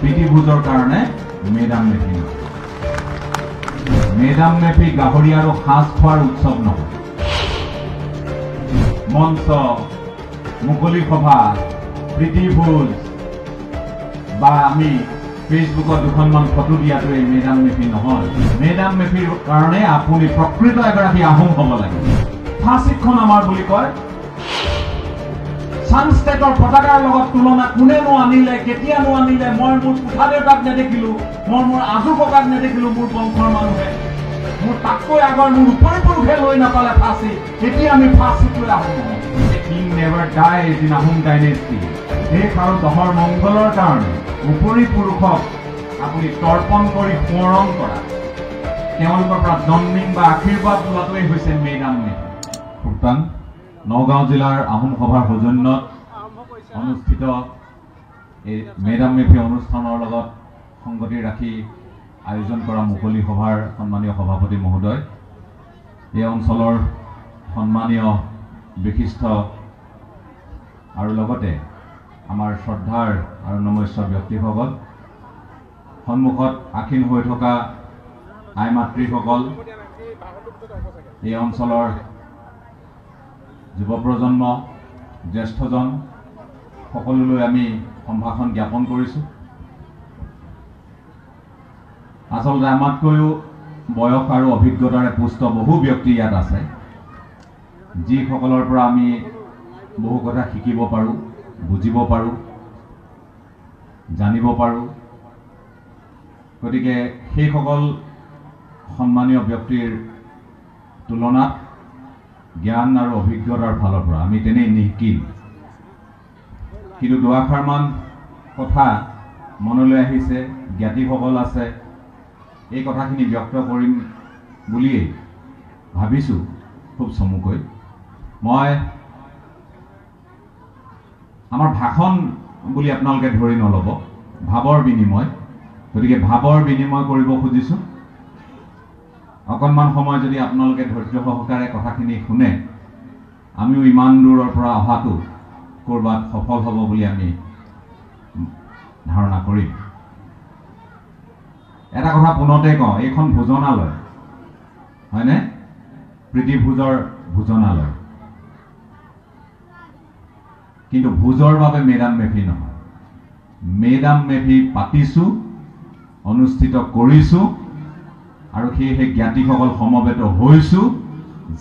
প্ৰীতিভোজৰ কাৰণে মেডাম মেফি নহয়। মেডাম মেফি গাহৰি আৰু সাঁজ খোৱাৰ উৎসৱ নহয়। মঞ্চ, মুকলি সভা, প্ৰীতিভোজ বা আমি ফেচবুকত দুখনমান ফটো দিয়াটো এই মেডাম মেফি নহয়। মেডাম মেফিৰ কাৰণে আপুনি প্ৰকৃত এগৰাকী আহোম হ'ব লাগিব। ফাঁচিখন আমাৰ বুলি কয়, ছানষ্টেটৰ পতাকাৰ লগত তুলনা কোনেনো আনিলে, কেতিয়ানো আনিলে? মই মোৰ কোঠা দেউতাক নেদেখিলো, মই মোৰ আজু ককাক নেদেখিলো, মোৰ বংশৰ মানুহে মোৰ তাতকৈ আগৰ মোৰ উপৰি পুৰুষে লৈ নাপালে ফাঁচি। এতিয়া আমি ফাঁচিত লৈ আহোম হওঁ। King never dies in Ahom dynasty. দেশ আৰু দহৰ মংগলৰ কাৰণে উপৰি পুৰুষক আপুনি তৰ্পণ কৰি সোঁৱৰণ কৰা, তেওঁলোকৰ পৰা জন্মিং বা আশীৰ্বাদ লোৱাটোৱেই হৈছে মেডাম মেফি। সুলতান নগাঁও জিলাৰ আহোম সভাৰ সৌজন্যত অনুষ্ঠিত এই মেডাম মেফি অনুষ্ঠানৰ লগত সংগতি ৰাখি আয়োজন কৰা মুকলি সভাৰ সন্মানীয় সভাপতি মহোদয়, এই অঞ্চলৰ সন্মানীয় বিশিষ্ট আৰু লগতে আমাৰ শ্ৰদ্ধাৰ আৰু নমস্য ব্যক্তিসকল, সন্মুখত আসীন হৈ থকা আই মাতৃসকল, এই অঞ্চলৰ যুৱ প্ৰজন্ম, জ্যেষ্ঠজন, সকলোলৈ আমি সম্ভাষণ জ্ঞাপন কৰিছোঁ। আচলতে আমাতকৈও বয়স আৰু অভিজ্ঞতাৰে পুষ্ট বহু ব্যক্তি ইয়াত আছে, যিসকলৰ পৰা আমি বহু কথা শিকিব পাৰোঁ, বুজিব পাৰোঁ, জানিব পাৰোঁ। গতিকে সেইসকল সন্মানীয় ব্যক্তিৰ তুলনাত জ্ঞান আৰু অভিজ্ঞতাৰ ফালৰ পৰা আমি তেনেই নিশিকিম। কিন্তু দুআষাৰমান কথা মনলৈ আহিছে, জ্ঞাতিসকল আছে, এই কথাখিনি ব্যক্ত কৰিম বুলিয়েই ভাবিছোঁ খুব চমুকৈ। মই আমাৰ ভাষণ বুলি আপোনালোকে ধৰি নল'ব, ভাৱৰ বিনিময়। গতিকে ভাৱৰ বিনিময় কৰিব খুজিছোঁ। অকণমান সময় যদি আপোনালোকে ধৈৰ্য সহকাৰে কথাখিনি শুনে, আমিও ইমান দূৰৰ পৰা অহাটো ক'ৰবাত সফল হ'ব বুলি আমি ধাৰণা কৰিম। এটা কথা পুনতে কওঁ, এইখন ভোজনালয় হয়নে? প্ৰীতিভোজৰ ভোজনালয়, কিন্তু ভোজৰ বাবে মেডাম মেফি নহয়। মেডাম মেফি পাতিছোঁ, অনুষ্ঠিত কৰিছোঁ, আৰু সেয়েহে জ্ঞাতিসকল সমবেত হৈছোঁ,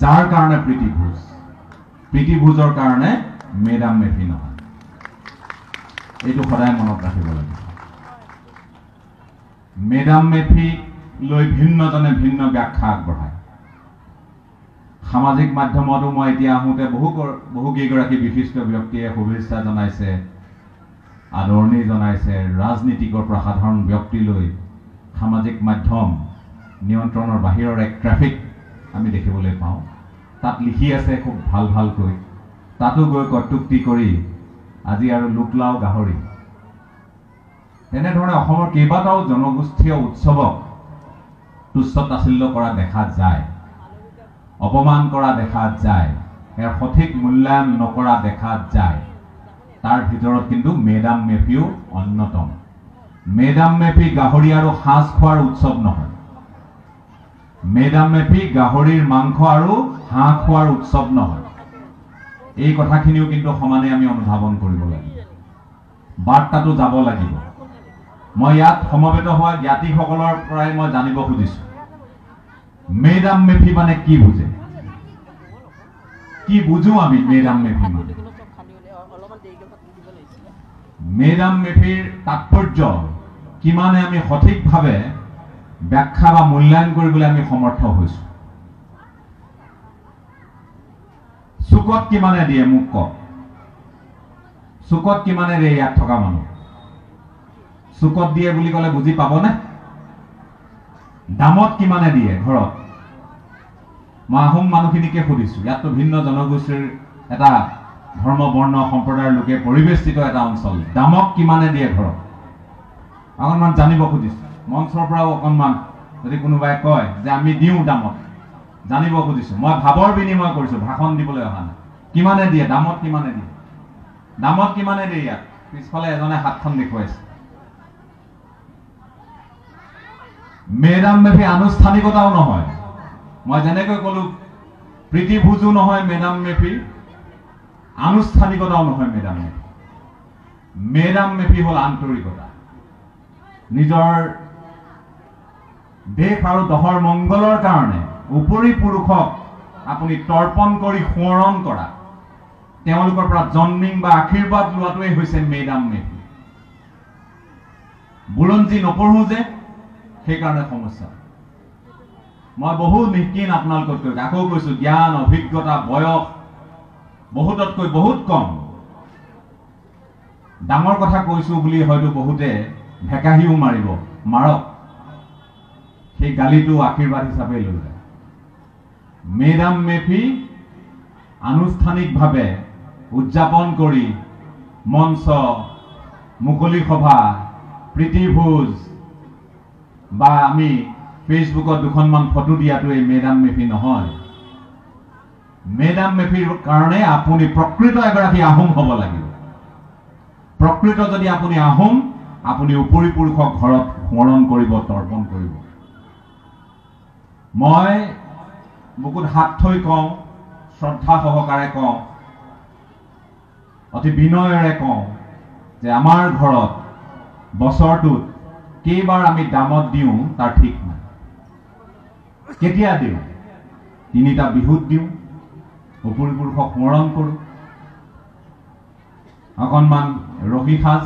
যাৰ কাৰণে প্ৰীতিভোজ। প্ৰীতিভোজৰ কাৰণে মেডাম মেফি নহয়। এইটো সদায় মনত ৰাখিব লাগিব। মেডাম মেফি লৈ ভিন্নজনে ভিন্ন ব্যাখ্যা আগবঢ়ায়। সামাজিক মাধ্যমতো মই এতিয়া আহোঁতে বহুকেইগৰাকী বিশিষ্ট ব্যক্তিয়ে শুভেচ্ছা জনাইছে, আদৰণি জনাইছে। ৰাজনীতিকৰ পৰা সাধাৰণ ব্যক্তিলৈ সামাজিক মাধ্যম নিয়ন্ত্ৰণৰ বাহিৰৰ এক ট্ৰেফিক আমি দেখিবলৈ পাওঁ। তাত লিখি আছে খুব ভাল ভালকৈ, তাতো গৈ কটুক্তি কৰি আজি আৰু লোকলাও গাহৰি। তেনেধৰণে অসমৰ কেইবাটাও জনগোষ্ঠীয় উৎসৱক তুচ্ছ তাচ্ছিল্য কৰা দেখা যায়, অপমান কৰা দেখা যায়, ইয়াৰ সঠিক মূল্যায়ন নকৰা দেখা যায়। তাৰ ভিতৰত কিন্তু মেডাম মেফিও অন্যতম। মেডাম মেফি গাহৰি আৰু সাঁজ খোৱাৰ উৎসৱ নহয়। মেডাম মেফি গাহৰিৰ মাংস আৰু হাঁহ খোৱাৰ উৎসৱ নহয়। এই কথাখিনিও কিন্তু সমানে আমি অনুধাৱন কৰিব লাগিব, বাৰ্তাটো যাব লাগিব। মই ইয়াত সমবেত হোৱা জ্ঞাতিসকলৰ পৰাই মই জানিব খুজিছোঁ, মেডাম মেফি মানে কি বুজে, কি বুজো আমি মেডাম মেফি মানে। মেডাম মেফিৰ তাৎপৰ্য কিমানে আমি সঠিকভাৱে ব্যাখ্যা বা মূল্যায়ন কৰিবলৈ আমি সমৰ্থ হৈছোঁ। চুকত কিমানে দিয়ে মোক কওক, চুকত কিমানে দিয়ে ইয়াত থকা মানুহ? চুকত দিয়ে বুলি ক'লে বুজি পাবনে? দামত কিমানে দিয়ে ঘৰত? মই আহোম মানুহখিনিকে সুধিছোঁ, ইয়াততো ভিন্ন জনগোষ্ঠীৰ এটা ধৰ্ম বৰ্ণ সম্প্ৰদায়ৰ লোকে পৰিবেষ্টিত এটা অঞ্চল, দামক কিমানে দিয়ে ঘৰত? অকণমান জানিব খুজিছোঁ। মঞ্চৰ পৰাও অকণমান যদি কোনোবাই কয় যে আমি দিওঁ দামত, জানিব খুজিছোঁ। মই ভাৱৰ বিনিময় কৰিছোঁ, ভাষণ দিবলৈ অহা নাই। কিমানে দিয়ে, দামত কিমানে দিয়ে? দামত কিমানে দিয়ে? ইয়াত পিছফালে এজনে হাতখন দেখুৱাইছে। মেডাম মেফি আনুষ্ঠানিকতাও নহয়। মই যেনেকৈ ক'লো প্ৰীতিভোজো নহয় মেডাম মেফি, আনুষ্ঠানিকতাও নহয় মেডাম মেফি। মেডাম মেফি হ'ল আন্তৰিকতা। নিজৰ দেশ আৰু দহৰ মংগলৰ কাৰণে উপৰি পুৰুষক আপুনি তৰ্পণ কৰি সোঁৱৰণ কৰা, তেওঁলোকৰ পৰা জন্মিং বা আশীৰ্বাদ লোৱাটোৱেই হৈছে মেডাম মেফি। বুৰঞ্জী নপঢ়ো যে সেইকাৰণে সমস্যা। মই বহু নিকিন আপোনালোকতকৈ আকৌ কৈছো, জ্ঞান অভিজ্ঞতা বয়স বহুততকৈ বহুত কম। ডাঙৰ কথা কৈছো বুলি হয়তো বহুতে ভেকাহিও মাৰিব, মাৰক, সেই গালিটো আশীৰ্বাদ হিচাপে লৈ যায়। মেডাম মেফি আনুষ্ঠানিকভাৱে উদযাপন কৰি মঞ্চ, মুকলি সভা, প্ৰীতিভোজ বা আমি ফেচবুকত দুখনমান ফটো দিয়াটো এই মেডাম মেফি নহয়। মেডাম মেফিৰ কাৰণে আপুনি প্ৰকৃত এগৰাকী আহোম হ'ব লাগিব। প্ৰকৃত যদি আপুনি আহোম, আপুনি উপৰি পুৰুষক ঘৰত স্মৰণ কৰিব, তৰ্পণ কৰিব। মই বুকুত হাত থৈ কওঁ, শ্ৰদ্ধা সহকাৰে কওঁ, অতি বিনয়েৰে কওঁ যে আমাৰ ঘৰত বছৰটোত কেইবাৰ আমি দামত দিওঁ তাৰ ঠিক নাই। কেতিয়া দিওঁ? 3টা বিহুত দিওঁ, উপৰি পুৰুষক স্মৰণ কৰোঁ, অকণমান ৰহি সাজ,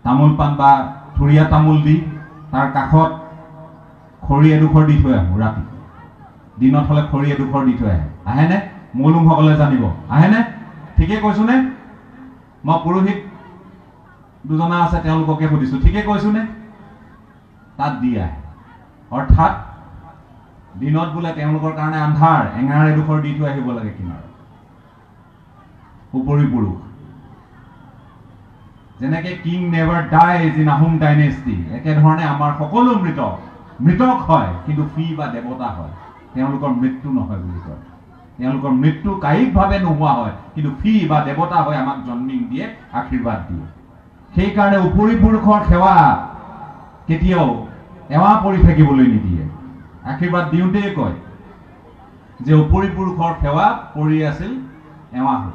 তামোল পাণ বা থুৰীয়া তামোল দি তাৰ কাষত খৰি এডোখৰ দি থৈ আহোঁ। ৰাতি দিনত হ'লে খৰি এডোখৰ দি থৈ আহে। আহেনে? মৌলুমসকলে জানিব। আহেনে? ঠিকে কৈছো নে? মই পুৰোহিত দুজনা আছে, তেওঁলোককে সুধিছো, ঠিকে কৈছো নে? তাত দি আহে। অৰ্থাৎ দিনত বোলে তেওঁলোকৰ কাৰণে আন্ধাৰ, এঙাৰ এডোখৰ দি থৈ আহিব লাগে কিনাৰত। উপৰি পুৰুষ যেনেকে king never dies in Ahom dynasty, একেধৰণে আমাৰ সকলো মৃতক হয়, কিন্তু ফি বা দেৱতা হয়। তেওঁলোকৰ মৃত্যু নহয় বুলি কয়। তেওঁলোকৰ মৃত্যু কায়িকভাৱে নোহোৱা হয়, কিন্তু ফি বা দেৱতা হৈ আমাক জন্মিং দিয়ে, আশীৰ্বাদ দিয়ে। সেইকাৰণে উপৰি পুৰুষৰ সেৱা কেতিয়াও এৱা পৰি থাকিবলৈ নিদিয়ে। আশীৰ্বাদ দিওঁতেই কয় যে উপৰি পুৰুষৰ সেৱা পৰি আছিল এৱা হৈ,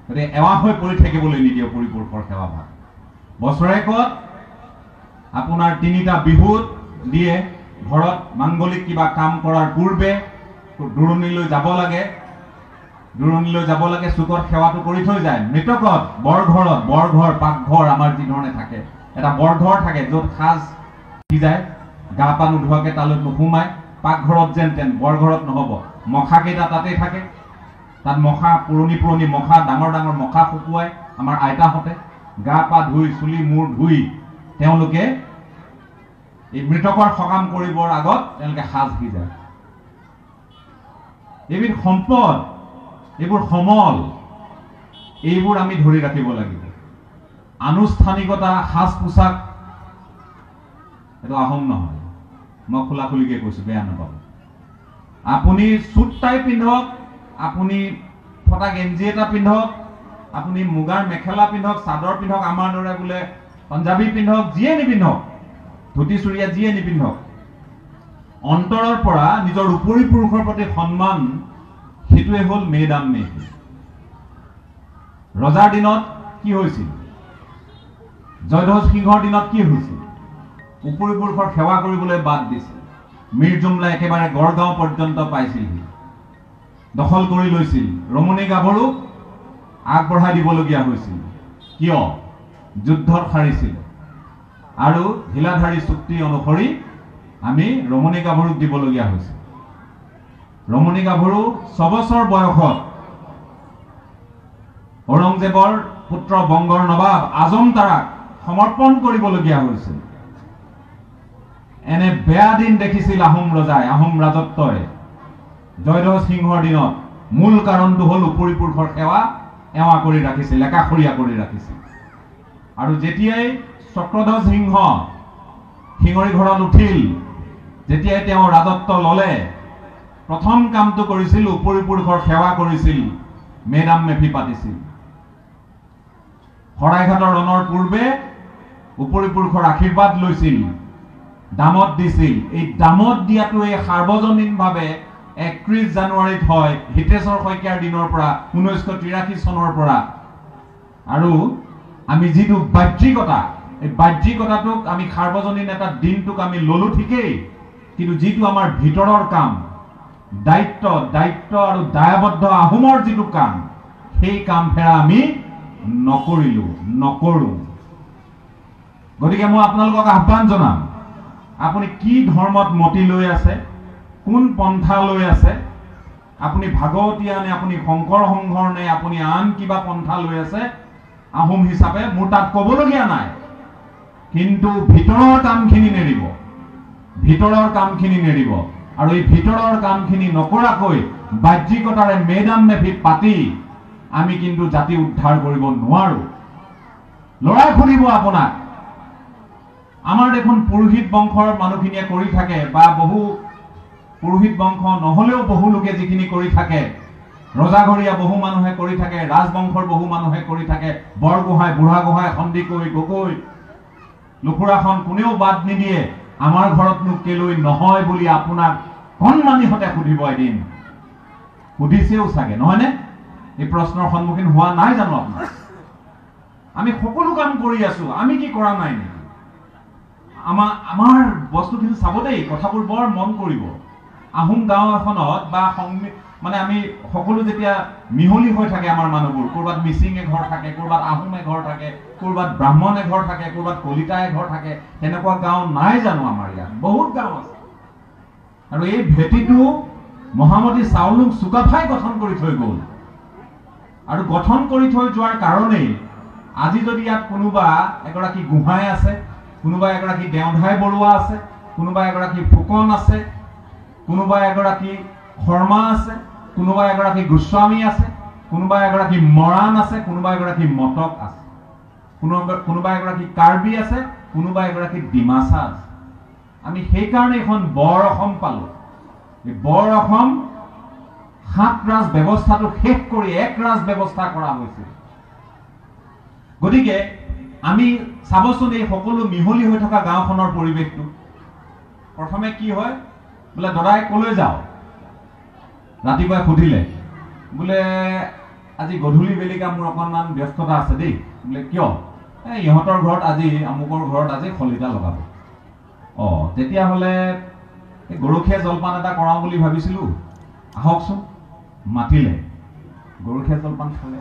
গতিকে এৱা হৈ পৰি থাকিবলৈ নিদিয়ে উপৰি পুৰুষৰ সেৱা ভাগ। বছৰেকত আপোনাৰ 3টা বিহুত দিয়ে। ঘৰত মাংগলিক কিবা কাম কৰাৰ পূৰ্বে দূৰণিলৈ যাব লাগে, চুকত সেৱাটো কৰি থৈ যায়। মৃতকত বৰঘৰত, বৰঘৰ পাকঘৰ আমাৰ যি ধৰণে থাকে, এটা বৰঘৰ থাকে য'ত সাজ সিজায়, গা পা নোধোৱাকে তালৈ নোসোমায়। পাকঘৰত যেন তেন, বৰঘৰত নহ'ব। মখাকেইটা তাতেই থাকে, তাত মখা, পুৰণি মখা, ডাঙৰ ডাঙৰ মখা শুকুৱাই আমাৰ আইতাহঁতে গা পা ধুই, চুলি মূৰ ধুই তেওঁলোকে এই মৃতকৰ সকাম কৰিবৰ আগত তেওঁলোকে সাজ সিজায়। এইবিধ সম্পদ, এইবোৰ সমল, এইবোৰ আমি ধৰি ৰাখিব লাগিব। আনুষ্ঠানিকতা, সাজ পোছাক, এইটো আহোম নহয়। মই খোলাখুলিকে কৈছো, বেয়া নাপাব। আপুনি চুট টাই পিন্ধক, আপুনি ফটা গেঞ্জি এটা পিন্ধক, আপুনি মুগাৰ মেখেলা পিন্ধক, চাদৰ পিন্ধক, আমাৰ দৰে বোলে পাঞ্জাবী পিন্ধক, যিয়ে নিপিন্ধক, ধুতি চুৰিয়া যিয়ে নিপিন্ধক, অন্তৰৰ পৰা নিজৰ উপৰি পুৰুষৰ প্ৰতি সন্মান, সেইটোৱে হ'ল মেডাম মেফি। ৰজাৰ দিনত কি হৈছিল? জয়ধ্বজ সিংহৰ দিনত কি হৈছিল? উপৰি পুৰুষৰ সেৱা কৰিবলৈ বাদ দিছিল। মীৰ জুমলা একেবাৰে গড়গাঁও পৰ্যন্ত পাইছিলহি, দখল কৰি লৈছিল। ৰমণী গাভৰুক আগবঢ়াই দিবলগীয়া হৈছিল। কিয়? যুদ্ধত হাৰিছিল আৰু ঢিলাধাৰী চুক্তি অনুসৰি আমি ৰমণী গাভৰুক দিবলগীয়া হৈছিল। ৰমণী গাভৰু 6 বছৰ বয়সত ঔৰংজেবৰ পুত্ৰ বংগৰ নবাব আজম তাৰাক সমৰ্পণ কৰিবলগীয়া হৈছিল। এনে বেয়া দিন দেখিছিল আহোম ৰজাই, আহোম ৰাজত্বই জয়ধ্বজ সিংহৰ দিনত। মূল কাৰণটো হ'ল উপৰি পুৰুষৰ সেৱা এৱা কৰি ৰাখিছিল, একাষৰীয়া কৰি ৰাখিছিল। আৰু যেতিয়াই চক্ৰধ্বজ সিংহ শিঙৰি ঘৰত উঠিল, যেতিয়াই তেওঁ ৰাজত্ব ললে, প্ৰথম কামটো কৰিছিল উপৰি পুৰুষৰ সেৱা কৰিছিল, মেডাম মেফি পাতিছিল। শৰাইঘাটৰ ৰণৰ পূৰ্বে উপৰি পুৰুষৰ আশীৰ্বাদ লৈছিল, দামত দিছিল। এই দামত দিয়াটো এই সাৰ্বজনীনভাৱে 31 জানুৱাৰীত হয় হিতেশ্বৰ শইকীয়াৰ দিনৰ পৰা 1983 চনৰ পৰা। আৰু আমি যিটো বাহ্যিকতা, এই বাহ্যিকতাটোক আমি সাৰ্বজনীন এটা দিনটোক আমি ললো ঠিকেই, কিন্তু যিটো আমাৰ ভিতৰৰ কাম, দায়িত্ব আৰু দায়বদ্ধ আহোমৰ যিটো কাম, সেই কাম ফেৰা আমি নকৰো। গতিকে মই আপোনালোকক আহ্বান জনাম, আপুনি কি ধৰ্মত মতি লৈ আছে, কোন পন্থা লৈ আছে, আপুনি ভাগৱতীয়া নে, আপুনি শংকৰ সংঘৰ নে, আপুনি আন কিবা পন্থা লৈ আছে, আহোম হিচাপে মোৰ তাত ক'বলগীয়া নাই। কিন্তু ভিতৰৰ কামখিনি নেৰিব, আৰু এই ভিতৰৰ কামখিনি নকৰাকৈ বাহ্যিকতাৰে মেডাম মেফিত পাতি আমি কিন্তু জাতি উদ্ধাৰ কৰিব নোৱাৰো। লৰাই খুলিব আপোনাক, আমাৰ দেখোন পুৰোহিত বংশৰ মানুহখিনিয়ে কৰি থাকে, বা বহু পুৰোহিত বংশ নহলেও বহু লোকে যিখিনি কৰি থাকে, ৰজাঘৰীয়া বহু মানুহে কৰি থাকে, ৰাজবংশৰ বহু মানুহে কৰি থাকে, বৰগোহাঁই, বুঢ়াগোহাঁই, সন্দিকৈ, গগৈ, লুকুৰাখন কোনেও বাদ নিদিয়ে। আমাৰ ঘৰতনো কেলৈ নহয় বুলি আপোনাক কণমানিহঁতে সুধিব এদিন, সুধিছেও চাগে, নহয়নে? এই প্ৰশ্নৰ সন্মুখীন হোৱা নাই জানো আপোনাৰ? আমি সকলো কাম কৰি আছো, আমি কি কৰা নাই নেকি? আমাৰ বস্তুখিনি চাব দেই, কথাবোৰ বৰ মন কৰিব। আহোম গাঁও এখনত বা মানে আমি সকলো যেতিয়া মিহলি হৈ থাকে আমাৰ মানুহবোৰ, ক'ৰবাত মিচিং এঘৰ থাকে, ক'ৰবাত আহোম এঘৰ থাকে, ক'ৰবাত ব্ৰাহ্মণ এঘৰ থাকে, ক'ৰবাত কলিতা এঘৰ থাকে, তেনেকুৱা গাঁও নাই জানো আমাৰ ইয়াত? বহুত গাঁও আছে। আৰু এই ভেটিটো মহামতী চাউলুং চুকাফাই গঠন কৰি থৈ গ'ল। আৰু গঠন কৰি থৈ যোৱাৰ কাৰণেই আজি যদি ইয়াত কোনোবা এগৰাকী গোহাঁই আছে, কোনোবা এগৰাকী দেওধাই বৰুৱা আছে, কোনোবা এগৰাকী ফুকন আছে, কোনোবা এগৰাকী শৰ্মা আছে, কোনোবা এগৰাকী গোস্বামী আছে, কোনোবা এগৰাকী মৰাণ আছে, কোনোবা এগৰাকী মটক আছে, কোনোবা এগৰাকী কাৰ্বি আছে, কোনোবা এগৰাকী ডিমাচা আছে। আমি সেইকাৰণে এখন বৰ অসম পালো। এই বৰ অসম 7 ৰাজ ব্যৱস্থাটো শেষ কৰি 1 ৰাজ ব্যৱস্থা কৰা হৈছিল। গতিকে আমি চাবচোন এই সকলো মিহলি হৈ থকা গাঁওখনৰ পৰিৱেশটো। প্ৰথমে কি হয়, বোলে দাদাই কলৈ যাওঁ, ৰাতিপুৱাই সুধিলে, বোলে আজি গধূলি বেলিকা মোৰ অকণমান ব্যস্ততা আছে দেই। বোলে কিয়? ইহঁতৰ ঘৰত আজি, আমুকৰ ঘৰত আজি খলিতা লগাব। তেতিয়াহ'লে এই গৰখীয়া জলপান এটা কৰাওঁ বুলি ভাবিছিলো, আহকচোন। মাতিলে, গৰখীয়া জলপান খালে।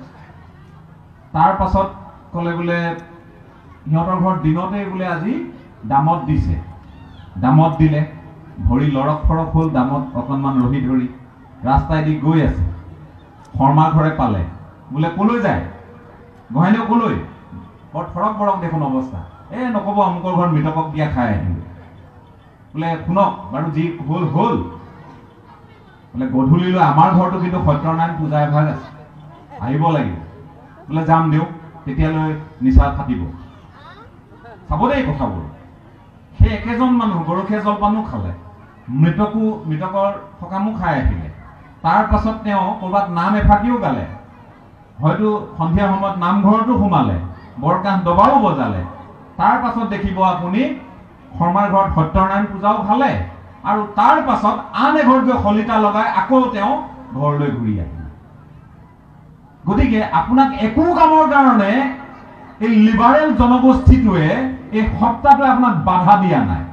তাৰ পাছত ক'লে বোলে সিহঁতৰ ঘৰত দিনতেই বোলে আজি দামত দিছে। দামত দিলে, ভৰি লৰক ফৰক হ'ল, দামত অকণমান ৰহি ধৰি ৰাস্তাইদি গৈ আছে। শৰ্মা ঘৰে পালে, বোলে কলৈ যায়? গোহাঁইনেও কলৈ? বৰ ফৰক বৰক দেখোন অৱস্থা। নক'ব, আমুকৰ ঘৰত মৃতকক দিয়া খাই আহিব। বোলে শুনক বাৰু, যি হ'ল হ'ল। বোলে গধূলিলৈ আমাৰ ঘৰতো কিন্তু সত্যনাৰায়ণ পূজা এভাগ আছে, আহিব লাগিব। বোলে যাম দিয়ক, তেতিয়ালৈ নিচা ফাটিব। চাব দেই কথাবোৰ। সেই একেজন মানুহ গৰখীয়া জলপানো খালে, মৃতকৰ সকামো খাই আহিলে। তাৰ পাছত তেওঁ ক'ৰবাত নাম এফাকিও গালে, হয়তো সন্ধিয়া সময়ত নামঘৰতো সোমালে, বৰকাহ দবাও বজালে। তাৰ পাছত দেখিব আপুনি শৰ্মাৰ ঘৰত সত্যনাৰায়ণ পূজাও খালে, আৰু তাৰ পাছত আন এঘৰত গৈ শলিতা লগাই আকৌ তেওঁ ঘৰলৈ ঘূৰি আহিলে। গতিকে আপোনাক একো কামৰ কাৰণে এই লিবাৰেল জনগোষ্ঠীটোৱে, এই সত্তাটোৱে আপোনাক বাধা দিয়া নাই।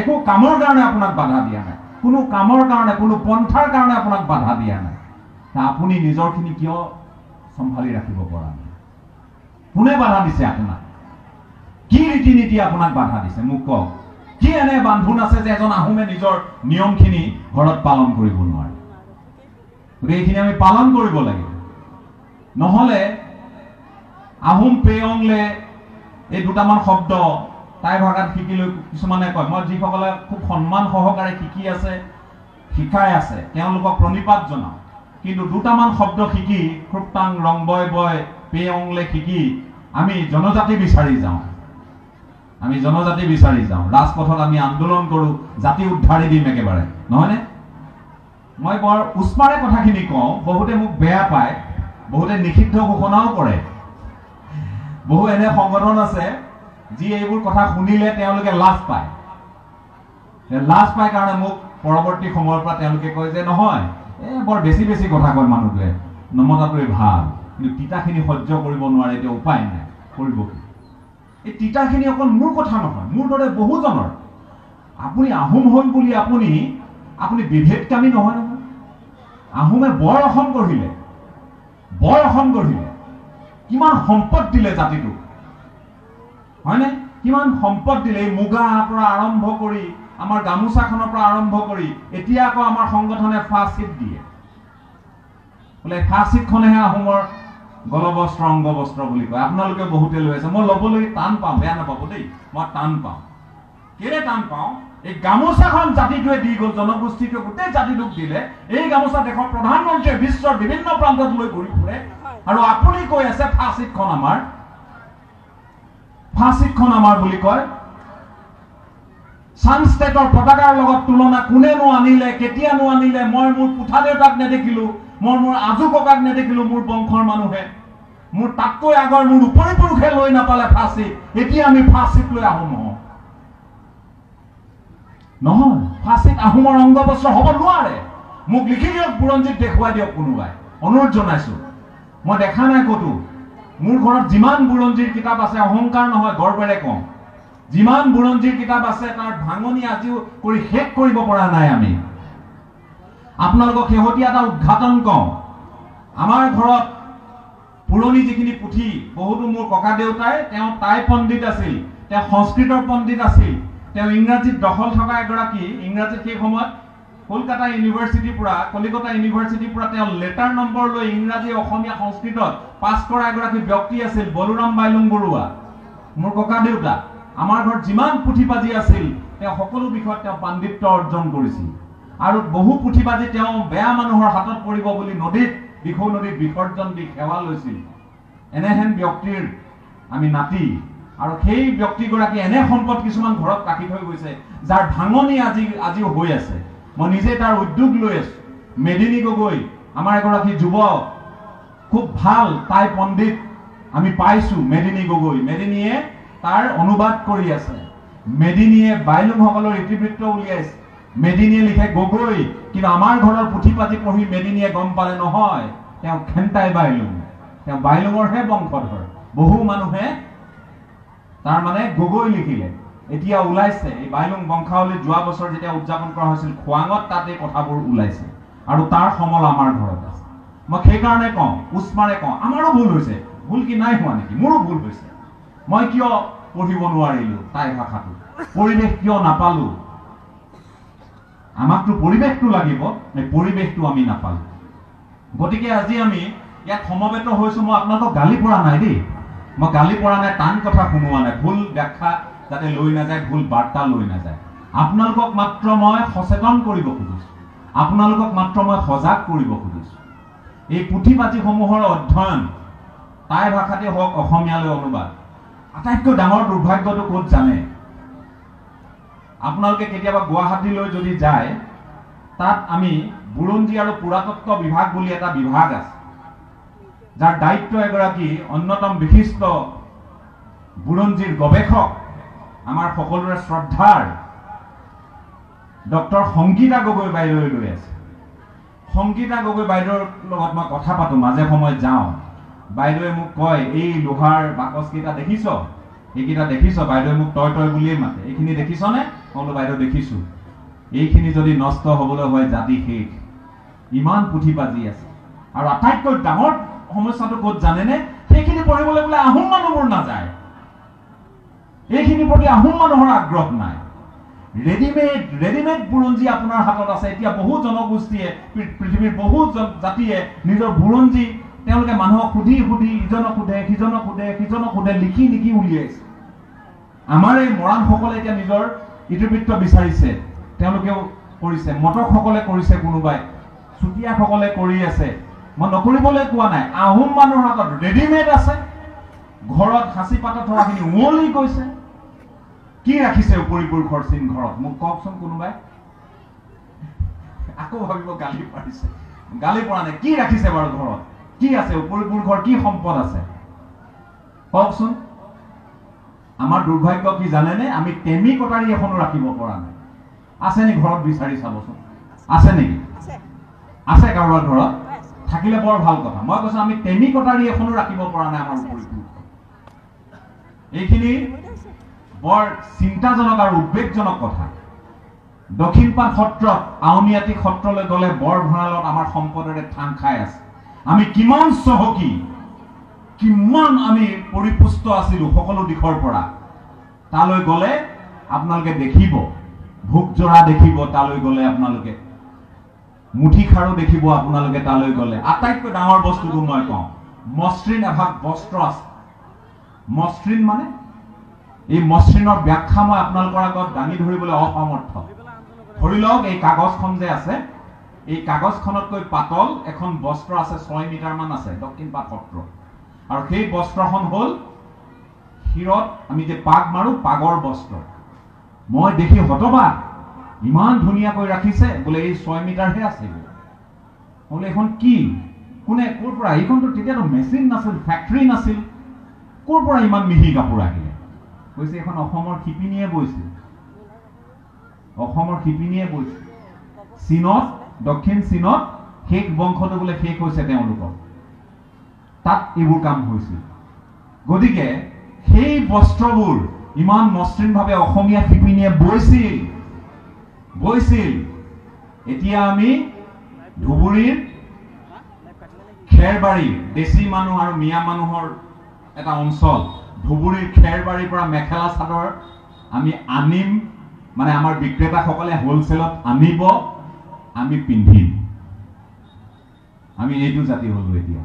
একো কামৰ কাৰণে আপোনাক বাধা দিয়া নাই, কোনো কামৰ কাৰণে, কোনো পন্থাৰ কাৰণে আপোনাক বাধা দিয়া নাই। আপুনি নিজৰখিনি কিয় চম্ভালি ৰাখিব পৰা নাই? কোনে বাধা দিছে আপোনাক? কি ৰীতি নীতি আপোনাক বাধা দিছে? মোক কওক। কি এনে বান্ধোন আছে যে এজন আহোমে নিজৰ নিয়মখিনি ঘৰত পালন কৰিব নোৱাৰে? গতিকে এইখিনি আমি পালন কৰিব লাগিব। নহ'লে আহোম পেয়ংলে এই দুটামান শব্দ টাই ভাষাত শিকিলৈ কিছুমানে কয়, মই যিসকলে খুব সন্মান সহকাৰে শিকি আছে, শিকাই আছে, তেওঁলোকক প্ৰণিপাত জনাওঁ। কিন্তু দুটামান শব্দ শিকি, ক্ৰুপ্তাং ৰংবয় বয় পেয়ংলে শিকি আমি জনজাতি বিচাৰি যাওঁ। ৰাজপথত আমি আন্দোলন কৰোঁ, জাতি উদ্ধাৰি দিম একেবাৰে, নহয়নে? মই বৰ উষ্মাৰে কথাখিনি কওঁ, বহুতে মোক বেয়া পায়, বহুতে নিষিদ্ধ ঘোষণাও কৰে। বহু এনে সংগঠন আছে যি এইবোৰ কথা শুনিলে তেওঁলোকে লাজ পায়। লাজ পাই কাৰণে মোক পৰৱৰ্তী সময়ৰ পৰা তেওঁলোকে কয় যে নহয় বৰ বেছি বেছি কথা কয় মানুহটোৱে, নমতাটোৱে ভাল, কিন্তু তিতাখিনি সহ্য কৰিব নোৱাৰে, এতিয়া উপায় নাই, কৰিব কি? এই তিতাখিনি অকল মোৰ কথা নহয়, মোৰ দৰে বহুজনৰ। আপুনি আহোম হ'ল বুলি আপুনি বিভেদকামী নহয় নহয়। আহোমে বৰ অসম গঢ়িলে, কিমান সম্পদ দিলে জাতিটোক, হয়নে? কিমান সম্পদ দিলে, এই মুগাৰ পৰা আৰম্ভ কৰি আমাৰ গামোচাখনৰ পৰা আৰম্ভ কৰি এতিয়া আকৌ আমাৰ সংগঠনে ফাঁচিত দিয়ে, বোলে ফাঁচিতখনেহে আহোমৰ গলবস্ত্ৰ অংগবস্ত্ৰ বুলি কয়। আপোনালোকে বহুতে লৈ আছে, মই ল'বলৈ টান পাওঁ, বেয়া নাপাব দেই, মই টান পাওঁ। কেলে টান পাওঁ? এই গামোচাখন জাতিটোৱে দি গ'ল, জনগোষ্ঠীটোৱে গোটেই জাতিটোক দিলে। এই গামোচা দেশৰ প্ৰধানমন্ত্ৰীয়ে বিশ্বৰ বিভিন্ন প্ৰান্তত লৈ ঘূৰি ফুৰে, আৰু আপুনি কৈ আছে ফাঁচিতখন আমাৰ বুলি কয়। ছানষ্টেটৰ পতাকাৰ লগত তুলনা কোনেনো আনিলে, কেতিয়ানো আনিলে? মই মোৰ পুথা দেউতাক নেদেখিলো, মই মোৰ আজু ককাক নেদেখিলো, মোৰ বংশৰ মানুহে। মোৰ তাতকৈ আগৰ মোৰ উপৰি পুৰুষে লৈ নাপালে ফাঁচিত, এতিয়া আমি ফাঁচিত লৈ আহোম হওঁ? নহয়, ফাঁচিত আহোমৰ অংগবস্ত্ৰ হ'ব নোৱাৰে। মোক লিখি দিয়ক, বুৰঞ্জীত দেখুৱাই দিয়ক কোনোবাই, অনুৰোধ জনাইছো। মই দেখা নাই ক'তো। মোৰ ঘৰত যিমান বুৰঞ্জীৰ কিতাপ আছে, অহংকাৰ নহয় গৰ্বেৰে কওঁ, যিমান বুৰঞ্জীৰ কিতাপ আছে তাৰ ভাঙনি আজিও কৰি শেষ কৰিব পৰা নাই আমি। আপোনালোকক শেহতীয়া এটা উদ্ঘাটন কওঁ। আমাৰ ঘৰত পুৰণি যিখিনি পুথি, বহুতো মোৰ ককা দেউতাই, তেওঁ টাই পণ্ডিত আছিল, তেওঁ সংস্কৃতৰ পণ্ডিত আছিল, তেওঁ ইংৰাজীত দখল থকা এগৰাকী, ইংৰাজীত সেই সময়ত কলিকতা ইউনিভাৰ্চিটিৰ পৰা তেওঁ লেটাৰ নম্বৰ লৈ ইংৰাজী অসমীয়া সংস্কৃতত পাছ কৰা এগৰাকী ব্যক্তি আছিল, বলুৰাম বাইলুং বৰুৱা, মোৰ ককা দেউতা। আমাৰ ঘৰত যিমান পুথিপাজি আছিল, তেওঁ সকলো বিষয়ত তেওঁ পাণ্ডিত্য অৰ্জন কৰিছিল, আৰু বহু পুথিপাজি তেওঁ বেয়া মানুহৰ হাতত পৰিব বুলি দিখৌ নদীত বিসৰ্জন দি সেৱা লৈছিল। এনেহেন ব্যক্তিৰ আমি নাতি, আৰু সেই ব্যক্তিগৰাকী এনে সম্পদ কিছুমান ঘৰত ৰাখি থৈ গৈছে, যাৰ ভাঙনি আজিও হৈ আছে। মই নিজে তাৰ উদ্যোগ লৈ আছো। মেদিনী গগৈ আমাৰ এগৰাকী যুৱক, খুব ভাল তাই পণ্ডিত আমি পাইছো। মেদিনী গগৈ, মেদিনীয়ে তাৰ অনুবাদ কৰি আছে, মেদিনীয়ে বাইলুংসকলৰ ইতিবৃত্ত উলিয়াইছে, মেদিনীয়ে লিখে গগৈ, কিন্তু আমাৰ ঘৰৰ পুথিপাতি পঢ়ি মেদিনীয়ে গম পালে নহয় তেওঁ খেন্তাই বাইলুং, তেওঁ বাইলুঙৰহে বংশধৰ। বহু মানুহে তাৰ মানে গগৈ লিখিলে। এতিয়া ওলাইছে এই বাইলুং বংশাৱলী, যোৱা বছৰ যেতিয়া উদযাপন কৰা হৈছিল খোৱাঙত, তাতে কথাবোৰ ওলাইছে, আৰু তাৰ সমল আমাৰ ঘৰত আছে। মই সেইকাৰণে কওঁ, উষ্মাৰে কওঁ, আমাৰো ভুল হৈছে। ভুল কি নাই হোৱা নেকি? মোৰো ভুল হৈছে। মই কিয় পঢ়িব নোৱাৰিলো তাই ভাষাটো? পৰিৱেশ কিয় নাপালো? আমাকতো পৰিৱেশটো লাগিব, পৰিৱেশটো আমি নাপালো। গতিকে আজি আমি ইয়াত সমবেত হৈছো। মই আপোনালোকক গালি পৰা নাই দেই, মই গালি পৰা নাই, টান কথা শুনোৱা নাই, ভুল ব্যাখ্যা যাতে লৈ নাযায়, ভুল বাৰ্তা লৈ নাযায়। আপোনালোকক মাত্ৰ মই সচেতন কৰিব খুজিছো, আপোনালোকক মাত্ৰ মই সজাগ কৰিব খুজিছো। এই পুথিপাতিসমূহৰ অধ্যয়ন, টাই ভাষাতে হওক, অসমীয়ালৈ অনুবাদ। আটাইতকৈ ডাঙৰ দুৰ্ভাগ্যটো ক'ত জানে? আপোনালোকে কেতিয়াবা গুৱাহাটীলৈ যদি যায়, তাত আমি বুৰঞ্জী আৰু পুৰাতত্ত্ব বিভাগ বুলি এটা বিভাগ আছে, যাৰ দায়িত্ব এগৰাকী অন্যতম বিশিষ্ট বুৰঞ্জীৰ গৱেষক, আমাৰ সকলোৰে শ্ৰদ্ধাৰ ডক্টৰ সংগীতা গগৈ বাইদেৱে লৈ আছে। সংগীতা গগৈ বাইদেউৰ লগত মই কথা পাতো, মাজে সময়ত যাওঁ। বাইদেৱে মোক কয়, এই লোহাৰ বাকচকেইটা দেখিছ? এইকেইটা দেখিছ? বাইদেৱে মোক তই তই বুলিয়ে মাতে। এইখিনি দেখিছনে? ক'লো বাইদেউ দেখিছো। এইখিনি যদি নষ্ট হবলৈ হয় জাতি শেষ। ইমান পুথিপাজি আছে, আৰু আটাইতকৈ ডাঙৰ সমস্যাটো ক'ত জানেনে? সেইখিনি পঢ়িবলৈ বোলে আহোম মানুহবোৰ নাযায়, এইখিনিৰ প্ৰতি আহোম মানুহৰ আগ্ৰহ নাই। ৰেডিমেড বুৰঞ্জী আপোনাৰ হাতত আছে। এতিয়া বহু জনগোষ্ঠীয়ে, পৃথিৱীৰ বহু জাতিয়ে নিজৰ বুৰঞ্জী তেওঁলোকে মানুহক সুধি ইজনক সোধে, সিজনক সোধে, লিখি উলিয়াইছে। আমাৰ এই মৰাণসকলে এতিয়া নিজৰ ইতিবৃত্ত বিচাৰিছে, তেওঁলোকেও কৰিছে, মটকসকলে কৰিছে, কোনোবাই চুতীয়াসকলে কৰি আছে। মই নকৰিবলৈ কোৱা নাই। আহোম মানুহৰ হাতত ৰেডিমেড আছে, ঘৰত সাঁচি পাতত থকাখিনি উৱলি গৈছে। কি ৰাখিছে উপৰি পুৰুষৰ চিন ঘৰত? মোক কওকচোন কোনোবাই। আকৌ ভাবিব গালি পাৰিছে। গালি পৰা নাই। কি ৰাখিছে বাৰু ঘৰত? কি আছে? উপৰি পুৰুষৰ কি সম্পদ আছে কওকচোন। আমাৰ দুৰ্ভাগ্য কি জানেনে? আমি টেমি কটাৰী এখনো ৰাখিব পৰা নাই। আছে নেকি ঘৰত বিচাৰি চাবচোন আছে নেকি আছে কাৰোবাৰ ঘৰত থাকিলে বৰ ভাল কথা মই কৈছো আমি টেমি কটাৰী এখনো ৰাখিব পৰা নাই আমাৰ উপৰি এইখিনি বৰ চিন্তাজনক আৰু উদ্বেগজনক কথা দক্ষিণপাট সত্ৰত আউনীআটী সত্ৰলৈ গ'লে বৰ ভঁৰালত আমাৰ সম্পদৰে ঠাং খাই আছে আমি কিমান চহকী কিমান আমি পৰিপুষ্ট আছিলো সকলো দিশৰ পৰা তালৈ গ'লে আপোনালোকে দেখিব ভোক জৰা দেখিব তালৈ গ'লে আপোনালোকে মুঠি খাৰু দেখিব আপোনালোকে তালৈ গ'লে আটাইতকৈ ডাঙৰ বস্তুটো মই কওঁ মসৃণ এভাগ বস্ত্ৰ আছে মসৃণ মানে এই মসৃণৰ ব্যাখ্যা মই আপোনালোকৰ আগত দাঙি ধৰিবলৈ অসমৰ্থ ধৰি লওক এই কাগজখন যে আছে এই কাগজখনতকৈ পাতল এখন বস্ত্ৰ আছে 6 মিটাৰ মান আছে দক্ষিণপাট সত্ৰ আৰু সেই বস্ত্ৰখন হ'ল শিৰত আমি যে পাগ মাৰো পাগৰ বস্ত্ৰ মই দেখি হতবাক ইমান ধুনীয়াকৈ ৰাখিছে বোলে এই 6 মিটাৰহে আছে বোলে এখন কি কোনে ক'ৰ পৰা এইখনতো তেতিয়াতো মেচিন নাছিল ফেক্টৰী নাছিল ক'ৰ পৰা ইমান মিহি কাপোৰ আহিলে কৈছে এখন অসমৰ শিপিনীয়ে বৈছে চীনত দক্ষিণ চীনত শেষ বংশটো বোলে শেষ হৈছে তেওঁলোকৰ তাত এইবোৰ কাম হৈছিল গতিকে সেই বস্ত্ৰবোৰ ইমান মসৃণভাৱে অসমীয়া শিপিনীয়ে বৈছিল এতিয়া আমি ধুবুৰীৰ খেৰবাৰী দেশী মানুহ আৰু মিয়া মানুহৰ এটা অঞ্চল ধুবুৰীৰ খেৰবাৰীৰ পৰা মেখেলা চাদৰ আমি আনিম মানে আমাৰ বিক্ৰেতাসকলে হোলসেলত আনিব আমি পিন্ধিম আমি এইটো জাতি হলো এতিয়া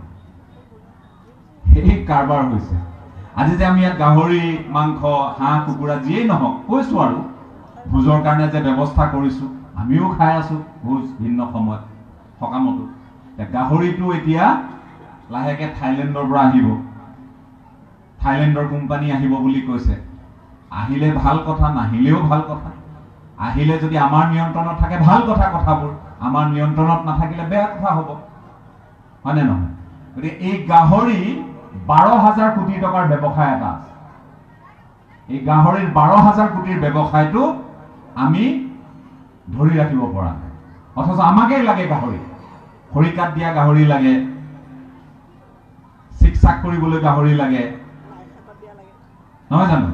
এই কাৰবাৰ হৈছে আজি যে আমি ইয়াত গাহৰি মাংস হাঁহ কুকুৰা যিয়েই নহওক কৈছো আৰু ভোজৰ কাৰণে যে ব্যৱস্থা কৰিছো আমিও খাই আছো ভোজ ভিন্ন সময়ত সকামতো গাহৰিটো এতিয়া লাহেকে থাইলেণ্ডৰ পৰা আহিব থাইলেণ্ডৰ কোম্পানী আহিব বুলি কৈছে আহিলে ভাল কথা নাহিলেও ভাল কথা আহিলে যদি আমাৰ নিয়ন্ত্ৰণত থাকে ভাল কথা কথাবোৰ আমাৰ নিয়ন্ত্ৰণত নাথাকিলে বেয়া কথা হ'ব হয়নে নহয় গতিকে এই গাহৰি 12,000 কোটি টকাৰ ব্যৱসায় এটা আছে এই গাহৰিৰ 12,000 কোটিৰ ব্যৱসায়টো আমি ধৰি ৰাখিব পৰা নাই অথচ আমাকেই লাগে গাহৰি খৰিকাত দিয়া গাহৰি লাগে চিকচাক কৰিবলৈ গাহৰি লাগে নহয় জানো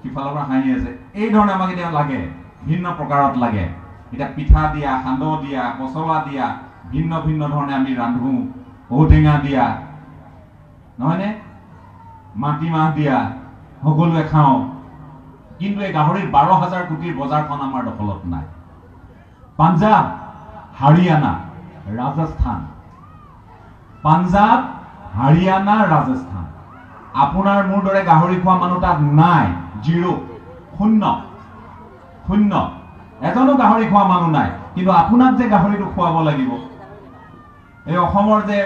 কিফালৰ পৰা হাঁহি আছে এই ধৰণে আমাক এতিয়া লাগে ভিন্ন প্ৰকাৰত লাগে এতিয়া পিঠা দিয়া সান্দহ দিয়া পচলা দিয়া ভিন্ন ভিন্ন ধৰণে আমি ৰান্ধো ঔটেঙা দিয়া নহয়নে মাটিমাহ দিয়া সকলোৱে খাওঁ কিন্তু এই গাহৰিৰ 12,000 কোটিৰ বজাৰখন আমাৰ দখলত নাই পাঞ্জাব হাৰিয়ানা ৰাজস্থান আপোনাৰ মোৰ দৰে গাহৰি খোৱা মানুহ তাত নাই জিৰো শূন্য এজনো গাহৰি খোৱা মানুহ নাই কিন্তু আপোনাক যে গাহৰিটো খুৱাব লাগিব এই অসমৰ যে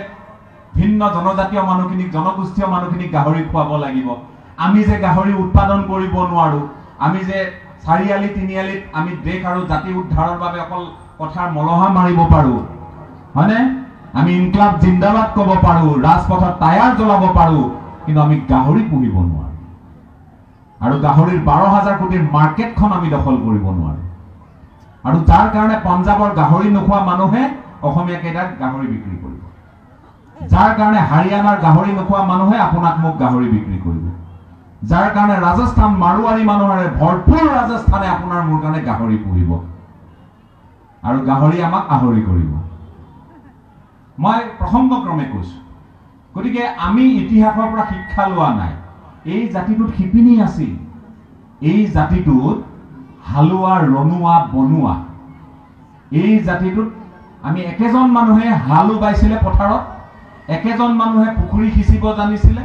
ভিন্ন জনজাতীয় মানুহখিনিক জনগোষ্ঠীয় মানুহখিনিক গাহৰি খুৱাব লাগিব আমি যে গাহৰি উৎপাদন কৰিব নোৱাৰো আমি যে চাৰিআলি তিনিআলিত আমি দেশ আৰু জাতি উদ্ধাৰৰ বাবে অকল কথাৰ মলহা মাৰিব পাৰো হয়নে আমি ইনকলাব জিন্দাবাদ ক'ব পাৰো ৰাজপথত টায়াৰ জ্বলাব পাৰো কিন্তু আমি গাহৰি পুহিব নোৱাৰো আৰু গাহৰিৰ 12,000 কোটিৰ মাৰ্কেটখন আমি দখল কৰিব নোৱাৰো আৰু যাৰ কাৰণে পঞ্জাবৰ গাহৰি নোখোৱা মানুহে অসমীয়া কেইটাক গাহৰি বিক্ৰী কৰিব যাৰ কাৰণে হাৰিয়ানাৰ গাহৰি নোখোৱা মানুহে আপোনাক মোক গাহৰি বিক্ৰী কৰিব যাৰ কাৰণে ৰাজস্থান মাৰুৱাৰী মানুহৰে ভৰপুৰ ৰাজস্থানে আপোনাৰ মোৰ কাৰণে গাহৰি পুহিব আৰু গাহৰি আমাক আহৰি কৰিব মই প্ৰসংগক্ৰমে কৈছো গতিকে আমি ইতিহাসৰ পৰা শিক্ষা লোৱা নাই এই জাতিটোত শিপিনী আছিল এই জাতিটোত হালুৱা ৰনুৱা বনুৱা এই জাতিটোত আমি একেজন মানুহে হালু বাইছিলে পথাৰত একেজন মানুহে পুখুৰী সিঁচিব জানিছিলে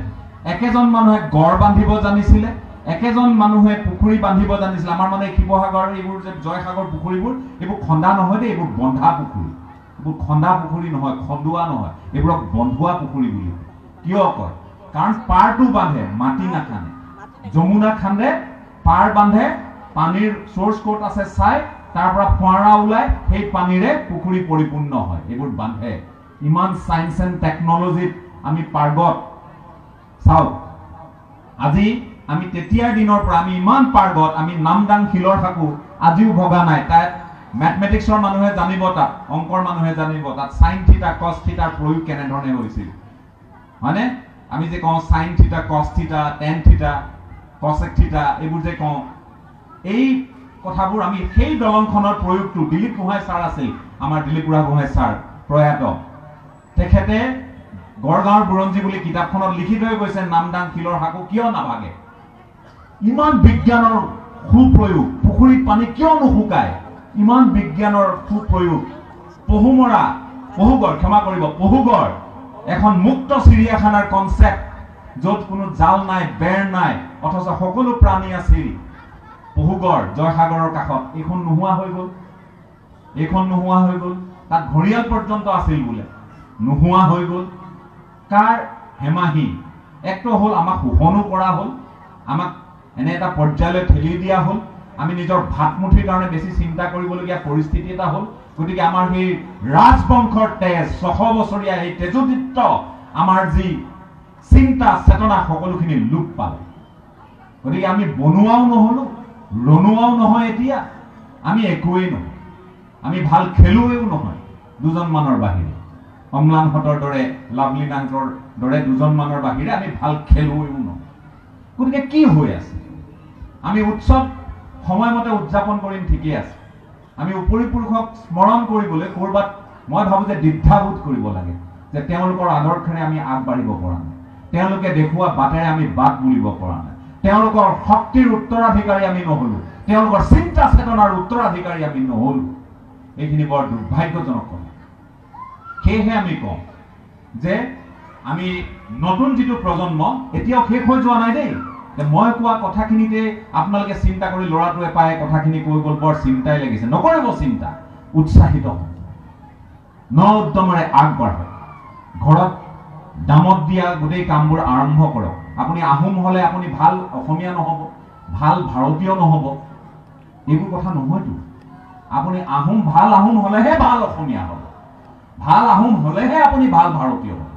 একেজন মানুহে গড় বান্ধিব জানিছিলে একেজন মানুহে পুখুৰী বান্ধিব জানিছিলে আমাৰ মানে শিৱসাগৰ এইবোৰ যে জয়সাগৰ পুখুৰীবোৰ এইবোৰ খন্দা নহয় দেই এইবোৰ বন্ধা পুখুৰী এইবোৰ খন্দা পুখুৰী নহয় খন্দুৱা নহয় এইবোৰক বন্ধুৱা পুখুৰী বুলি কিয় কয় কাৰণ পাৰটো বান্ধে মাটি নাখানে যমুনা খান্দে পাৰ বান্ধে পানীৰ সোৰ্স কোট আছে চাই তাৰ পৰা ফোঁৱাৰা ওলাই সেই পানীৰে পুখুৰী পৰিপূৰ্ণ হয় এইবোৰ বান্ধে ইমান সায়েন্স এণ্ড টেকনলজিত আমি পাৰ্গত চাও আজি আমি তেতিয়াৰ দিনৰ পৰা আমি ইমান পাৰ্গত আমি নামদাং শিলৰ থাকো আজিও ভগা নাই। তাত মেথমেটিক্সৰ মানুহে জানিব, তাত অংকৰ মানুহে জানিব তাত সাইন থিটা কস থিটাৰ প্ৰয়োগ কেনেধৰণে হৈছিল, হয়নে? আমি যে কওঁ sine theta cos theta tan theta cosec থিটা এইবোৰ যে কওঁ, এই কথাবোৰ আমি সেই দলংখনৰ প্ৰয়োগটো দিলীপ গোহাঁই ছাৰ আছিল, আমাৰ দিলীপ বুঢ়া গোহাঁই ছাৰ প্ৰয়াত, তেখেতে গড়গাঁৱৰ বুৰঞ্জী বুলি কিতাপখনত লিখি থৈ গৈছে, নামদাং শিলৰ সাঁকো কিয় নাভাগে। ইমান বিজ্ঞানৰ সুপ্ৰয়োগ, পুখুৰীত পানী কিয় নুশুকায়, ইমান বিজ্ঞানৰ সুপ্ৰয়োগ। পহুগড় ক্ষমা কৰিব, পহুগড় এখন মুক্ত চিৰিয়াখানাৰ কনচেপ্ট, য'ত কোনো জাল নাই, বেৰ নাই, অথচ সকলো প্ৰাণী আছিল। পহুগড় জয়সাগৰৰ কাষত, এইখন নোহোৱা হৈ গ'ল, এইখন নোহোৱা হৈ গ'ল। তাত ঘৰিয়াল পৰ্যন্ত আছিল বোলে, নোহোৱা হৈ গ'ল। কাৰ হেমাহি? একটো হ'ল আমাক শোষণো কৰা হ'ল, আমাক এনে এটা পৰ্যায়লৈ ঠেলি দিয়া হ'ল, আমি নিজৰ ভাতমুঠিৰ কাৰণে বেছি চিন্তা কৰিবলগীয়া পৰিস্থিতি এটা হ'ল। গতিকে আমাৰ সেই ৰাজবংশৰ তেজ, 600 বছৰীয়া এই তেজোদীপ্ত আমাৰ যি চিন্তা চেতনা সকলোখিনি লোপ পালে। গতিকে আমি বনোৱাও নহ'লো, ৰনোৱাও নহয়, এতিয়া আমি একোৱেই নহয়, আমি ভাল খেলুৱৈও নহয় দুজনমানৰ বাহিৰে, অম্লানহঁতৰ দৰে, লাভলীনাহঁতৰ দৰে দুজনমানৰ বাহিৰে আমি ভাল খেলুৱৈও নহয়। গতিকে কি হৈ আছে? আমি উৎসৱ সময়মতে উদযাপন কৰিম, ঠিকেই আছে। আমি উপৰি পুৰুষক স্মৰণ কৰিবলৈ ক'ৰবাত মই ভাবোঁ যে দ্বিধাবোধ কৰিব লাগে, যে তেওঁলোকৰ আদৰ্শেৰে আমি আগবাঢ়িব পৰা নাই, তেওঁলোকে দেখুওৱা বাটেৰে আমি বাট বুলিব পৰা নাই, তেওঁলোকৰ শক্তিৰ উত্তৰাধিকাৰী আমি নহ'লো, তেওঁলোকৰ চিন্তা চেতনাৰ উত্তৰাধিকাৰী আমি নহ'লো। এইখিনি বৰ দুৰ্ভাগ্যজনক কথা। সেয়েহে আমি কওঁ যে আমি নতুন যিটো প্ৰজন্ম, এতিয়াও শেষ হৈ যোৱা নাই দেই। মই কোৱা কথাখিনিতে আপোনালোকে চিন্তা কৰি ল'ৰাটোৱে পায় কথাখিনি কৈ গ'ল, বৰ চিন্তাই লাগিছে। নকৰিব চিন্তা, উৎসাহিত হ'ব, ন উদ্যমেৰে আগবাঢ়ক, ঘৰত দামত দিয়া গোটেই কামবোৰ আৰম্ভ কৰক। আপুনি আহোম হ'লে আপুনি ভাল অসমীয়া নহ'ব, ভাল ভাৰতীয় নহ'ব, এইবোৰ কথা নহয়তো। আপুনি ভাল আহোম হ'লেহে ভাল অসমীয়া হ'ব, ভাল আহোম হ'লেহে আপুনি ভাল ভাৰতীয় হ'ব।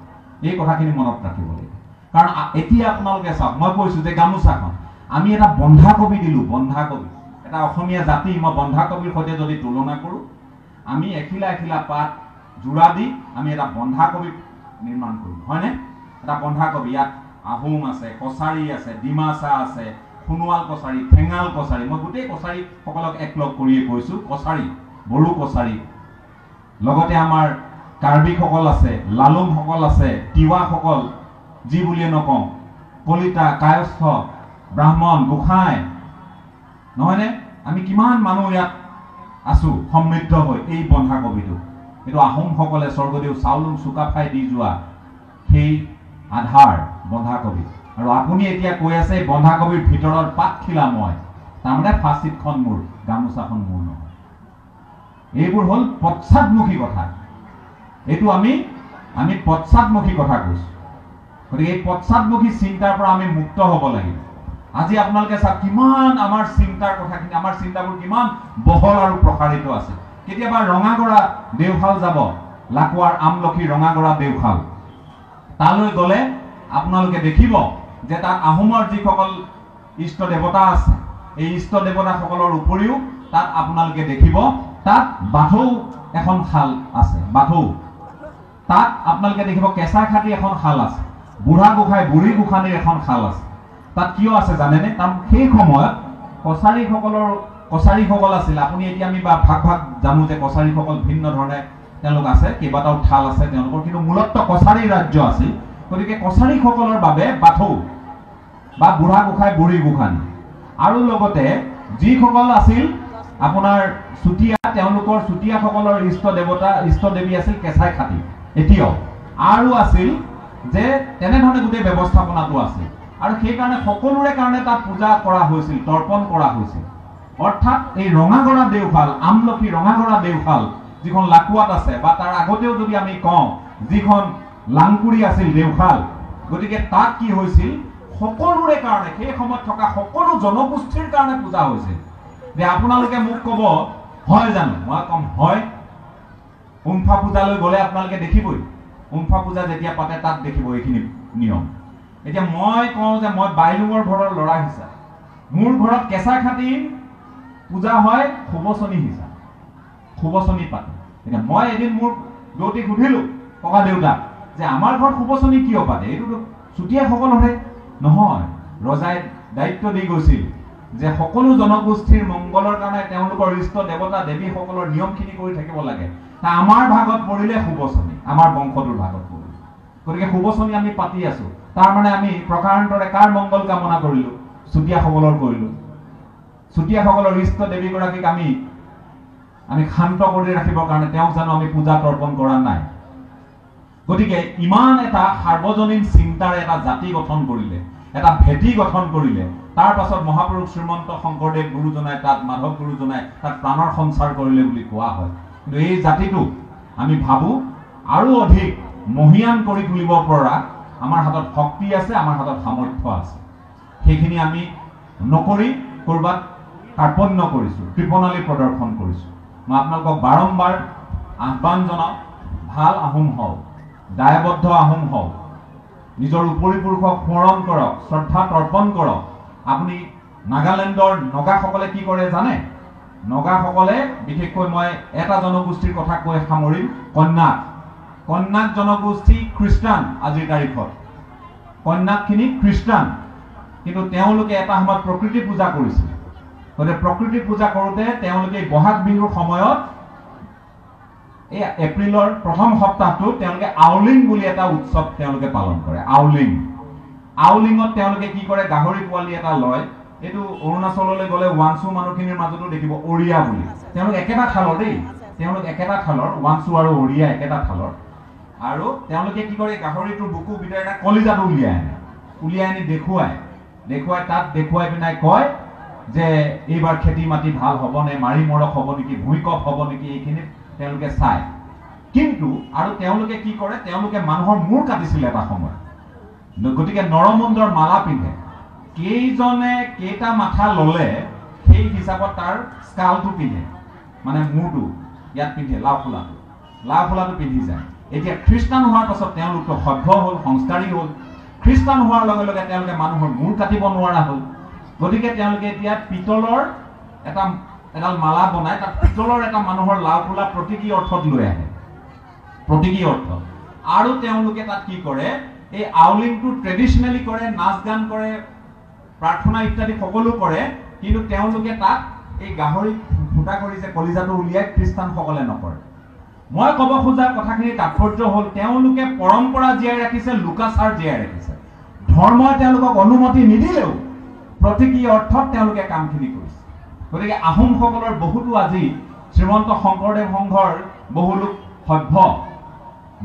এই কথাখিনি মনত ৰাখিব লাগিব। কাৰণ এতিয়া আপোনালোকে চাওক, মই কৈছোঁ যে গামোচাখন আমি এটা বন্ধাকবি দিলোঁ, বন্ধাকবি এটা অসমীয়া জাতি, মই বন্ধাকবিৰ সৈতে যদি তুলনা কৰোঁ, আমি এখিলা এখিলা পাত যোৰা দি আমি এটা বন্ধাকবি নিৰ্মাণ কৰিম, হয়নে? এটা বন্ধাকবি, ইয়াত আহোম আছে, কছাৰী আছে, ডিমাচা আছে, সোণোৱাল কছাৰী, ঠেঙাল কছাৰী, মই গোটেই কছাৰীসকলক একলগ কৰিয়ে কৈছোঁ, কছাৰী, বড়ো কছাৰী, লগতে আমাৰ কাৰ্বিসকল আছে, লালুংসকল আছে, তিৱাসকল যি বুলিয়ে নকওঁ, কলিতা, কায়স্থ, ব্ৰাহ্মণ, গোসাঁই, নহয়নে? আমি কিমান মানুহ ইয়াত আছোঁ সমৃদ্ধ হৈ এই বন্ধাকবিটো। এইটো আহোমসকলে স্বৰ্গদেউ চাওলুং চুকাফাই দি যোৱা সেই আধাৰ বন্ধাকবি। আৰু আপুনি এতিয়া কৈ আছে বন্ধাকবিৰ ভিতৰত পাতখিলা মই, তাৰমানে ফাঁচিতখন মোৰ, গামোচাখন মোৰ নহয়। এইবোৰ হ'ল পশ্চাদমুখী কথা। এইটো আমি পশ্চাদমুখী কথা কৈছোঁ। গতিকে এই পশ্চাদমুখী চিন্তাৰ পৰা আমি মুক্ত হ'ব লাগিব। আজি আপোনালোকে চাওক কিমান আমাৰ চিন্তাৰ কথাখিনি, আমাৰ চিন্তাবোৰ কিমান বহল আৰু প্ৰসাৰিত আছে। কেতিয়াবা ৰঙাগড়া দেওশাল যাব, লাকুৱাৰ আমলখি ৰঙাগড়া দেওশাল, তালৈ গ'লে আপোনালোকে দেখিব যে তাত আহোমৰ যিসকল ইষ্ট দেৱতা আছে, এই ইষ্ট দেৱতাসকলৰ উপৰিও তাত আপোনালোকে দেখিব তাত বাথৌ এখন শাল আছে, বাথৌ। তাত আপোনালোকে দেখিব কেঁচা খাটি এখন শাল আছে, বুঢ়া গোসাঁই বুঢ়ী গোসাঁনীৰ এখন শাল আছে। তাত কিয় আছে জানেনে? তাত সেই সময়ত কছাৰীসকল আছিল। আপুনি এতিয়া আমি ভাগ জানো যে কছাৰীসকল ভিন্ন ধৰণে তেওঁলোক আছে, কেইবাটাও ঠাল আছে তেওঁলোকৰ, কিন্তু মূলত কছাৰী ৰাজ্য আছিল। গতিকে কছাৰীসকলৰ বাবে বাথৌ বা বুঢ়া গোসাঁই বুঢ়ী গোসাঁনী, আৰু লগতে যিসকল আছিল আপোনাৰ চুতীয়া, তেওঁলোকৰ চুতীয়াসকলৰ ইষ্ট দেৱতা ইষ্ট দেৱী আছিল কেঁচাই খাটি এতিয়াও, আৰু আছিল যে তেনেধৰণে গোটেই ব্যৱস্থাপনাটো আছিল। আৰু সেইকাৰণে সকলোৰে কাৰণে তাত পূজা কৰা হৈছিল, তৰ্পণ কৰা হৈছিল। অৰ্থাৎ এই ৰঙাগড়া দেওশাল, আমলখি ৰঙাগড়া দেওশাল যিখন লাকুৱাত আছে, বা তাৰ আগতেও যদি আমি কওঁ যিখন লাংকুৰি আছিল দেওশাল, গতিকে তাত কি হৈছিল, সকলোৰে কাৰণে, সেই সময়ত থকা সকলো জনগোষ্ঠীৰ কাৰণে পূজা হৈছিল। যে আপোনালোকে মোক ক'ব হয় জানো? মই কম হয়। উমফা পূজালৈ গ'লে আপোনালোকে দেখিবই, উমফা পূজা যেতিয়া পাতে তাত দেখিব এইখিনি নিয়ম। এতিয়া মই কওঁ যে মই বাইলুঙৰ ঘৰৰ ল'ৰা হিচাপে মোৰ ঘৰত কেঁচা খাটি পূজা হয় খুবচনী হিচাপ, খুবচনী পাতে। এতিয়া মই এদিন মোৰ দেউতাক সুধিলো, ককা দেউতাক, যে আমাৰ ঘৰত খুবচনী কিয় পাতে? এইটোতো চুতীয়াসকলৰহে। নহয়, ৰজাই দায়িত্ব দি গৈছিল যে সকলো জনগোষ্ঠীৰ মংগলৰ কাৰণে তেওঁলোকৰ ইষ্ট দেৱতা দেৱীসকলৰ নিয়মখিনি কৰি থাকিব লাগে। আমাৰ ভাগত পৰিলে খুবচনী, আমাৰ বংশটোৰ ভাগত পৰিলে, গতিকে খুবচনী আমি পাতি আছো। তাৰমানে আমি প্ৰকাৰান্তৰে কাৰ মংগল কামনা কৰিলো? চুতীয়াসকলৰ কৰিলো। চুতীয়াসকলৰ ইষ্ট দেৱীগৰাকীক আমি শান্ত কৰি ৰাখিবৰ কাৰণে তেওঁক জানো আমি পূজা তৰ্পণ কৰা নাই? গতিকে ইমান এটা সাৰ্বজনীন চিন্তাৰ এটা জাতি গঠন কৰিলে, এটা ভেটি গঠন কৰিলে, তাৰ পাছত মহাপুৰুষ শ্ৰীমন্ত শংকৰদেৱ গুৰুজনাই তাত, মাধৱ গুৰুজনাই তাত প্ৰাণৰ সঞ্চাৰ কৰিলে বুলি কোৱা হয়। কিন্তু এই জাতিটোক আমি ভাবো আৰু অধিক মহিয়ান কৰি তুলিব পৰা আমাৰ হাতত শক্তি আছে, আমাৰ হাতত সামৰ্থ্য আছে। সেইখিনি আমি নকৰি কৰবাত কাৰ্পণ্য কৰিছো, কৃপণালী প্ৰদৰ্শন কৰিছো। মই আপোনালোকক বাৰম্বাৰ আহ্বান জনাওঁ, ভাল আহোম হওক, দায়বদ্ধ আহোম হওক, নিজৰ উপৰিপুৰুষক স্মৰণ কৰক, শ্ৰদ্ধা তৰ্পণ কৰক। আপুনি নাগালেণ্ডৰ নগাসকলে কি কৰে জানে? নগাসকলে বিশেষকৈ মই এটা জনগোষ্ঠীৰ কথা কৈ সামৰিম, কন্যাক। কন্যাক জনগোষ্ঠী খ্ৰীষ্টান আজিৰ তাৰিখত, কন্যাকখিনি খ্ৰীষ্টান, কিন্তু তেওঁলোকে এটা সময়ত প্ৰকৃতি পূজা কৰিছিল। গতিকে প্ৰকৃতি পূজা কৰোঁতে তেওঁলোকে বহাগ বিহুৰ সময়ত এই এপ্ৰিলৰ প্ৰথম সপ্তাহটোত তেওঁলোকে আউলিং বুলি এটা উৎসৱ তেওঁলোকে পালন কৰে। আউলিঙত তেওঁলোকে কি কৰে? গাহৰি পোৱালি এটা লয়। এইটো অৰুণাচললৈ গ'লে ওৱানচু মানুহখিনিৰ মাজতো দেখিব, অৰিয়া বুলি। তেওঁলোক একেটা থালৰ দেই, তেওঁলোক একেটা থালৰ, ওৱানচু আৰু অৰিয়া একেটা থালৰ। আৰু তেওঁলোকে কি কৰে? গাহৰিটোৰ বুকু ভিতৰত এটা কলিজাটো উলিয়াই আনি দেখুৱাই তাত দেখুৱাই পিনাই কয় যে এইবাৰ খেতি মাটি ভাল হ'বনে, মাৰি মৰক হ'ব নেকি, ভূঁইকঁপ হ'ব নেকি, এইখিনি তেওঁলোকে চায়। কিন্তু আৰু তেওঁলোকে কি কৰে? তেওঁলোকে মানুহৰ মূৰ কাটিছিল এটা সময়ত। গতিকে নৰমুণ্ডৰ মালা পিন্ধে। কেইজনে কেইটা মাথা ললে সেই হিচাপত তাৰ স্কালটো পিন্ধে, মানে মূৰটো ইয়াত পিন্ধে, লাওফুলাটো পিন্ধি যায়। এতিয়া খ্ৰীষ্টান হোৱাৰ পাছত তেওঁলোকতো সভ্য হ'ল, সংস্কাৰী হ'ল। খ্ৰীষ্টান হোৱাৰ লগে লগে তেওঁলোকে মানুহৰ মূৰ কাটিব নোৱাৰা হ'ল। গতিকে তেওঁলোকে এতিয়া পিতলৰ এডাল মালা বনাই, তাত পিতলৰ এটা মানুহৰ লাওফুলা প্ৰতীকী অৰ্থত লৈ আহে, প্ৰতীকী অৰ্থ। আৰু তেওঁলোকে তাত কি কৰে? এই আউলিংটো ট্ৰেডিশ্যনেলি কৰে, নাচ গান কৰে, প্ৰাৰ্থনা ইত্যাদি সকলো কৰে। কিন্তু তেওঁলোকে তাত এই গাহৰি ফুটা কৰি যে কলিজাটো উলিয়াই, খ্ৰীষ্টানসকলে নকৰে। মই ক'ব খোজা কথাখিনিৰ তাৎপৰ্য হ'ল, তেওঁলোকে পৰম্পৰা জীয়াই ৰাখিছে, লোকাচাৰ জীয়াই ৰাখিছে। ধৰ্মই তেওঁলোকক অনুমতি নিদিলেও প্ৰতীকী অৰ্থত তেওঁলোকে কামখিনি কৰিছে। গতিকে আহোমসকলৰ বহুতো আজি শ্ৰীমন্ত শংকৰদেৱ সংঘৰ বহু লোক সভ্য,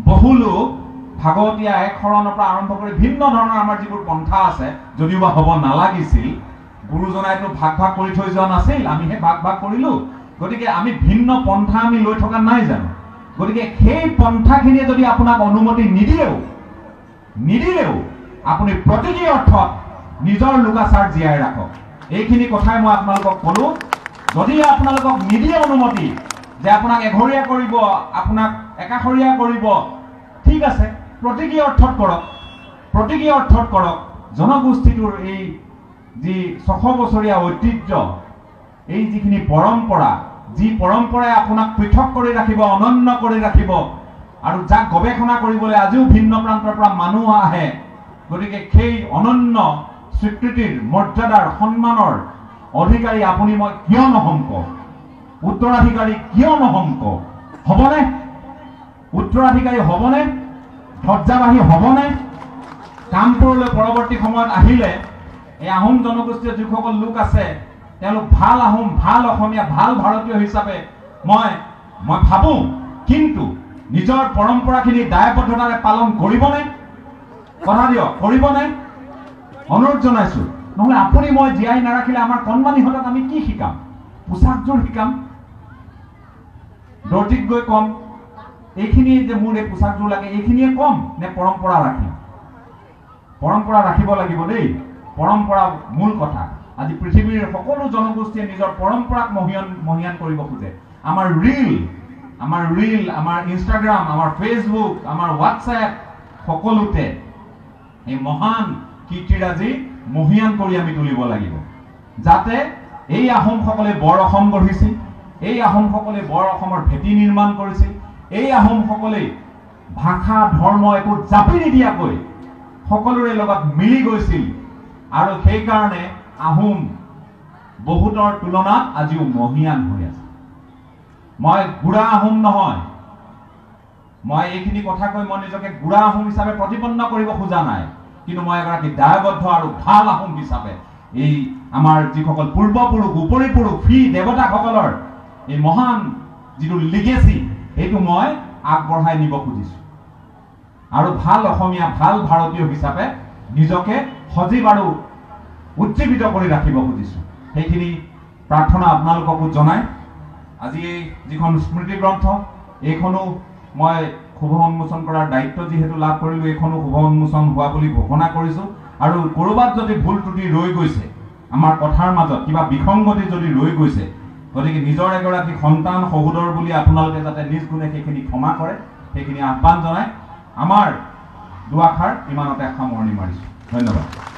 বহু লোক ভাগৱতীয়া এক শৰণৰ পৰা আৰম্ভ কৰি ভিন্ন ধৰণৰ আমাৰ যিবোৰ পন্থা আছে, যদিও বা হ'ব নালাগিছিল, গুৰুজনাইতো ভাগ কৰি থৈ যোৱা নাছিল, আমিহে ভাগ কৰিলো। গতিকে আমি ভিন্ন পন্থা আমি লৈ থকা নাই জানো? গতিকে সেই পন্থাখিনিয়ে যদি আপোনাক অনুমতি নিদিলেও আপুনি প্ৰতীকী অৰ্থত নিজৰ লোকাচাৰ জীয়াই ৰাখক। এইখিনি কথাই মই আপোনালোকক ক'লো। যদি আপোনালোকক নিদিয়ে অনুমতি যে আপোনাক এঘৰীয়া কৰিব, আপোনাক একাষৰীয়া কৰিব, ঠিক আছে, প্ৰতীকী অৰ্থত কৰক। জনগোষ্ঠীটোৰ এই যি 600 বছৰীয়া ঐতিহ্য, এই যিখিনি পৰম্পৰা, যি পৰম্পৰাই আপোনাক পৃথক কৰি ৰাখিব, অনন্য কৰি ৰাখিব, আৰু যাক গৱেষণা কৰিবলৈ আজিও ভিন্ন প্ৰান্তৰ পৰা মানুহ আহে। গতিকে সেই অনন্য স্বীকৃতিৰ, মৰ্যাদাৰ, সন্মানৰ অধিকাৰী আপুনি মই কিয় নহম কওক? উত্তৰাধিকাৰী কিয় নহম কওক? হ'বনে? উত্তৰাধিকাৰী হ'বনে? ধ্বজাবাহী হ'বনে? কামপুৰলৈ পৰৱৰ্তী সময়ত আহিলে এই আহোম জনগোষ্ঠীয় যিসকল লোক আছে, তেওঁলোক ভাল আহোম, ভাল অসমীয়া, ভাল ভাৰতীয় হিচাপে মই ভাবো। কিন্তু নিজৰ পৰম্পৰাখিনি দায়বদ্ধতাৰে পালন কৰিবনে? কথা দিয়ক, কৰিবনে? অনুৰোধ জনাইছো। নহ'লে আপুনি মই জীয়াই নাৰাখিলে আমাৰ কণমানিহঁতক আমি কি শিকাম? পোচাকযোৰ শিকাম, দৰ্জিক গৈ কম এইখিনিয়ে যে মোৰ এই পোচাকযোৰ লাগে, এইখিনিয়ে কম নে পৰম্পৰা ৰাখিম? পৰম্পৰা ৰাখিব লাগিব দেই। পৰম্পৰা মূল কথা। আজি পৃথিৱীৰ সকলো জনগোষ্ঠীয়ে নিজৰ পৰম্পৰাক মহিয়ান কৰিব খোজে। আমাৰ ৰীল, আমাৰ ইনষ্টাগ্ৰাম, আমাৰ ফেচবুক, আমাৰ হোৱাটছএপ, সকলোতে এই মহান কীৰ্তিৰাজি মহিয়ান কৰি আমি তুলিব লাগিব, যাতে এই আহোমসকলে বৰ অসম গঢ়িছিল, এই আহোমসকলে বৰ অসমৰ ভেটি নিৰ্মাণ কৰিছিল, এই আহোমসকলে ভাষা ধৰ্ম একো জাপি নিদিয়াকৈ সকলোৰে লগত মিলি গৈছিল। আৰু সেইকাৰণে আহোম বহুতৰ তুলনাত আজিও মহিয়ান হৈ আছে। মই গুড়া আহোম নহয়, মই এইখিনি কথা কৈ মই নিজকে গুড়া আহোম হিচাপে প্ৰতিপন্ন কৰিব খোজা নাই, কিন্তু মই এগৰাকী দায়বদ্ধ আৰু ভাল আহোম হিচাপে এই আমাৰ যিসকল পূৰ্বপুৰুষ উপৰিপুৰুষ ফি দেৱতাসকলৰ এই মহান যিটো লিগেচি এইটো মই আগবঢ়াই নিব খুজিছো আৰু ভাল অসমীয়া ভাল ভাৰতীয় হিচাপে নিজকে সজীৱ আৰু উজ্জীৱিত কৰি ৰাখিব খুজিছো। সেইখিনি প্ৰাৰ্থনা আপোনালোককো জনাই আজি এই যিখন স্মৃতি গ্ৰন্থ এইখনো মই শুভ উন্মোচন কৰাৰ দায়িত্ব যিহেতু লাভ কৰিলোঁ, এইখনো শুভ উন্মোচন হোৱা বুলি ঘোষণা কৰিছোঁ। আৰু ক'ৰবাত যদি ভুল ত্ৰুটি ৰৈ গৈছে, আমাৰ কথাৰ মাজত কিবা বিসংগতি যদি ৰৈ গৈছে, গতিকে নিজৰ এগৰাকী সন্তান সহোদৰ বুলি আপোনালোকে যাতে নিজ গুণে সেইখিনি ক্ষমা কৰে, সেইখিনি আহ্বান জনাই আমাৰ দুআষাৰ ইমানতে সামৰণি মাৰিছোঁ। ধন্যবাদ।